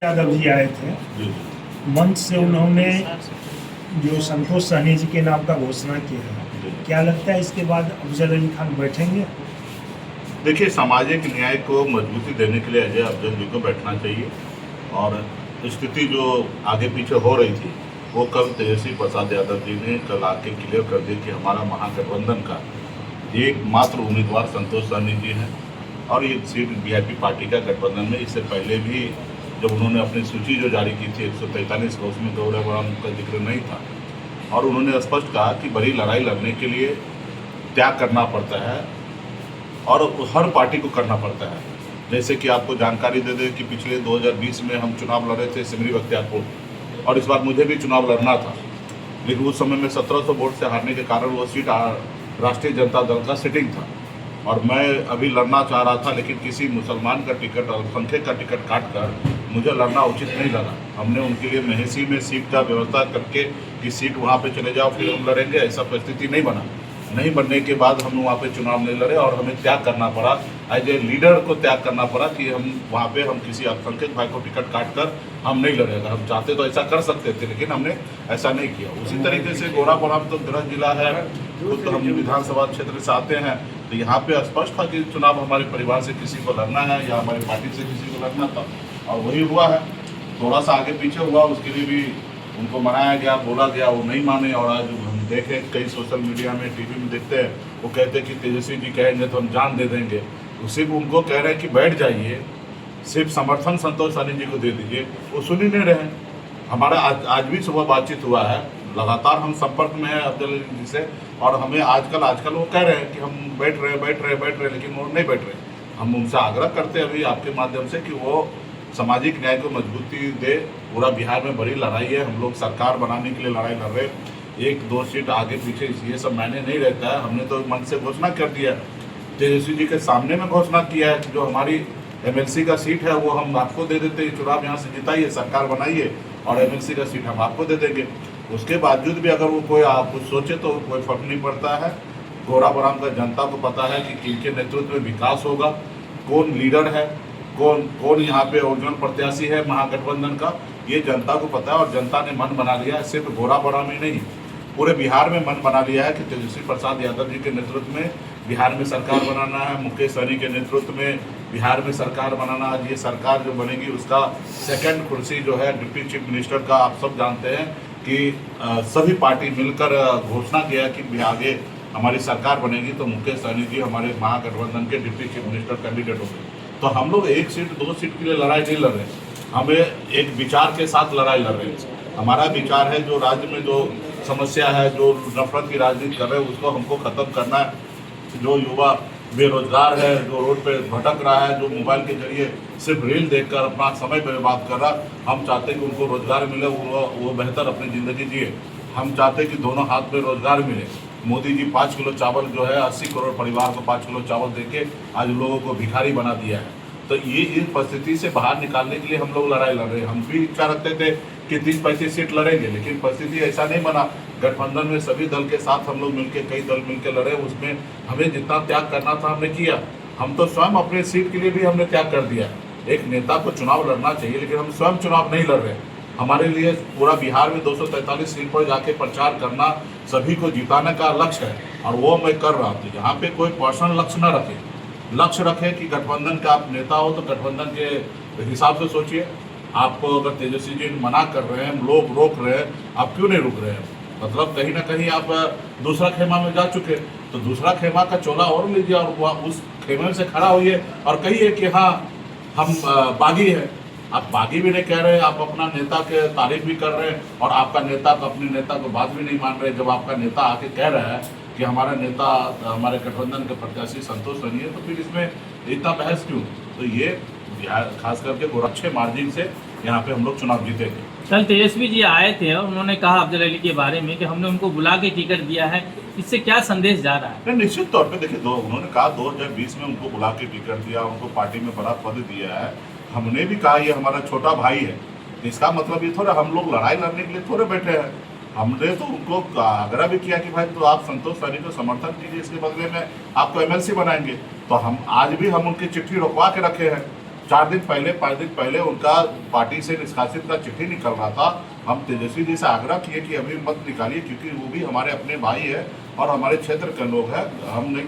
यादव जी आए थे, मंच से उन्होंने जो संतोष सहनी जी के नाम का घोषणा किया है, क्या लगता है इसके बाद अफजल अली खान बैठेंगे? देखिए, सामाजिक न्याय को मजबूती देने के लिए अजय अफजल जी को बैठना चाहिए। और स्थिति जो आगे पीछे हो रही थी वो कल तेजस्वी प्रसाद यादव जी ने कल आके क्लियर कर दी कि हमारा महागठबंधन का एकमात्र उम्मीदवार संतोष सहनी जी हैं। और ये सीट वीआईपी पार्टी का गठबंधन में इससे पहले भी जब उन्होंने अपनी सूची जो जारी की थी 143 का, उसमें गौरव बराम का जिक्र नहीं था। और उन्होंने स्पष्ट कहा कि बड़ी लड़ाई लड़ने के लिए त्याग करना पड़ता है और हर पार्टी को करना पड़ता है। जैसे कि आपको जानकारी दे दें कि पिछले 2020 में हम चुनाव लड़े थे सिमरी बख्तियारपुर, और इस बार मुझे भी चुनाव लड़ना था, लेकिन उस समय में 1700 वोट से हारने के कारण वो सीट राष्ट्रीय जनता दल का सिटिंग था। और मैं अभी लड़ना चाह रहा था, लेकिन किसी मुसलमान का टिकट, अल्पसंख्यक का टिकट काट कर मुझे लड़ना उचित नहीं लगा। हमने उनके लिए महेसी में सीट का व्यवस्था करके कि सीट वहाँ पे चले जाओ फिर हम लड़ेंगे, ऐसा परिस्थिति नहीं बना। नहीं बनने के बाद हम वहाँ पे चुनाव नहीं लड़े और हमें त्याग करना पड़ा, एज ए लीडर को त्याग करना पड़ा कि हम वहाँ पे हम किसी अल्पसंख्यक भाई को टिकट काट कर हम नहीं लड़े। अगर हम चाहते तो ऐसा कर सकते थे, लेकिन हमने ऐसा नहीं किया। उसी तरीके से गोरा बराम तो गृह जिला है, खुद हम विधानसभा क्षेत्र से आते हैं, तो यहाँ पे स्पष्ट था कि चुनाव हमारे परिवार से किसी को लड़ना है या हमारी पार्टी से किसी को लड़ना था, और वही हुआ है। थोड़ा सा आगे पीछे हुआ, उसके लिए भी उनको मनाया गया, बोला गया, वो नहीं माने। और आज हम देखें कई सोशल मीडिया में, टीवी में देखते हैं, वो कहते हैं कि तेजस्वी जी कहेंगे तो हम जान दे देंगे। तो सिर्फ उनको कह रहे हैं कि बैठ जाइए, सिर्फ समर्थन संतोष सहनी जी को दे दीजिए, वो सुन ही नहीं रहे। हमारा आज भी सुबह बातचीत हुआ है, लगातार हम संपर्क में हैं अफजल अली जी से, और हमें आजकल वो कह रहे हैं कि हम बैठ रहे, लेकिन वो नहीं बैठ रहे। हम उनसे आग्रह करते हैं अभी आपके माध्यम से कि वो सामाजिक न्याय को मजबूती दे। पूरा बिहार में बड़ी लड़ाई है, हम लोग सरकार बनाने के लिए लड़ाई लड़ रहे हैं। 1-2 सीट आगे पीछे ये सब मायने नहीं रहता है। हमने तो मन से घोषणा कर दिया, तेजस्वी जी के सामने में घोषणा किया है कि जो हमारी एमएलसी का सीट है वो हम आपको दे देते हैं, चुनाव यहाँ से जिताइए, सरकार बनाइए और एमएलसी का सीट हम आपको दे देंगे। उसके बावजूद भी अगर वो कोई आप कुछ सोचे तो कोई फर्क नहीं पड़ता है। गोरा बराम का जनता को पता है कि किनके नेतृत्व में विकास होगा, कौन लीडर है, कौन यहाँ पे ओरिजिनल प्रत्याशी है महागठबंधन का, ये जनता को पता है। और जनता ने मन बना लिया है, सिर्फ गोरा बराम ही नहीं, पूरे बिहार में मन बना लिया है कि तेजस्वी प्रसाद यादव जी के नेतृत्व में बिहार में सरकार बनाना है, मुकेश सहनी के नेतृत्व में बिहार में सरकार बनाना। आज ये सरकार जो बनेगी उसका सेकंड कुर्सी जो है डिप्टी चीफ मिनिस्टर का, आप सब जानते हैं कि सभी पार्टी मिलकर घोषणा किया कि आगे हमारी सरकार बनेगी तो मुकेश सहनी जी हमारे महागठबंधन के डिप्टी चीफ मिनिस्टर कैंडिडेट होंगे। तो हम लोग 1 सीट 2 सीट के लिए लड़ाई नहीं लड़ रहे, हमें एक विचार के साथ लड़ाई लड़ रहे हैं। हमारा विचार है जो राज्य में जो समस्या है, जो नफरत की राजनीति कर रहे हैं, उसको हमको ख़त्म करना है। जो युवा बेरोजगार है, जो रोड पे भटक रहा है, जो मोबाइल के जरिए सिर्फ रील देखकर अपना समय बर्बाद कर रहा, हम चाहते हैं कि उनको रोजगार मिले, वो बेहतर अपनी ज़िंदगी जिए। हम चाहते हैं कि दोनों हाथ में रोजगार मिले। मोदी जी 5 किलो चावल जो है 80 करोड़ परिवार को 5 किलो चावल देके आज लोगों को भिखारी बना दिया है। तो ये इस परिस्थिति से बाहर निकालने के लिए हम लोग लड़ाई लड़ रहे हैं। हम भी इच्छा रखते थे कि 30-35 सीट लड़ेंगे, लेकिन परिस्थिति ऐसा नहीं बना। गठबंधन में सभी दल के साथ हम लोग मिलकर, कई दल मिलकर लड़े, उसमें हमें जितना त्याग करना था हमने किया। हम तो स्वयं अपने सीट के लिए भी हमने त्याग कर दिया। एक नेता को चुनाव लड़ना चाहिए, लेकिन हम स्वयं चुनाव नहीं लड़ रहे। हमारे लिए पूरा बिहार में 243 सीट पर जाके प्रचार करना, सभी को जिताने का लक्ष्य है, और वो मैं कर रहा हूँ। यहाँ पे कोई पर्सनल लक्ष्य न रखे, लक्ष्य रखें कि गठबंधन का आप नेता हो तो गठबंधन के हिसाब से सोचिए। आपको अगर तेजस्वी जी मना कर रहे हैं, लोग रोक रहे हैं, आप क्यों नहीं रुक रहे हैं? मतलब कहीं ना कहीं आप दूसरा खेमा में जा चुके, तो दूसरा खेमा का चोला और लीजिए और उस खेमे से खड़ा होइए और कहिए कि हाँ हम बागी है। आप बागी भी नहीं कह रहे, आप अपना नेता के तारीफ भी कर रहे हैं, और आपका नेता अपने नेता को बात भी नहीं मान रहे। जब आपका नेता आके कह रहा है कि हमारा नेता हमारे गठबंधन के प्रत्याशी संतोष सहनी है, तो फिर इसमें इतना बहस क्यों? तो ये बिहार खास करके अच्छे मार्जिन से यहाँ पे हम लोग चुनाव जीतेंगे। कल तेजस्वी जी आए थे और उन्होंने कहा अफजल अली के बारे में कि हमने उनको बुला के टिकट दिया है, इससे क्या संदेश जा रहा है? निश्चित तौर पे देखिए, उन्होंने कहा 2020 में उनको बुला के टिकट दिया, उनको पार्टी में बड़ा पद दिया है। हमने भी कहा ये हमारा छोटा भाई है, इसका मतलब ये थोड़ा हम लोग लड़ाई लड़ने के लिए थोड़े बैठे हैं। हमने तो उनको आग्रह भी किया कि भाई तो आप संतोष सहनी को समर्थन कीजिए, इसके बदले में आपको एमएलसी बनाएंगे। तो हम आज भी हम उनकी चिट्ठी रोकवा के रखे हैं, 4 दिन पहले 5 दिन पहले उनका पार्टी से निष्कासित का चिट्ठी निकल रहा था। हम तेजस्वी जी से आग्रह किए कि अभी मत निकालिए, क्योंकि वो भी हमारे अपने भाई है और हमारे क्षेत्र के लोग हैं। हम नहीं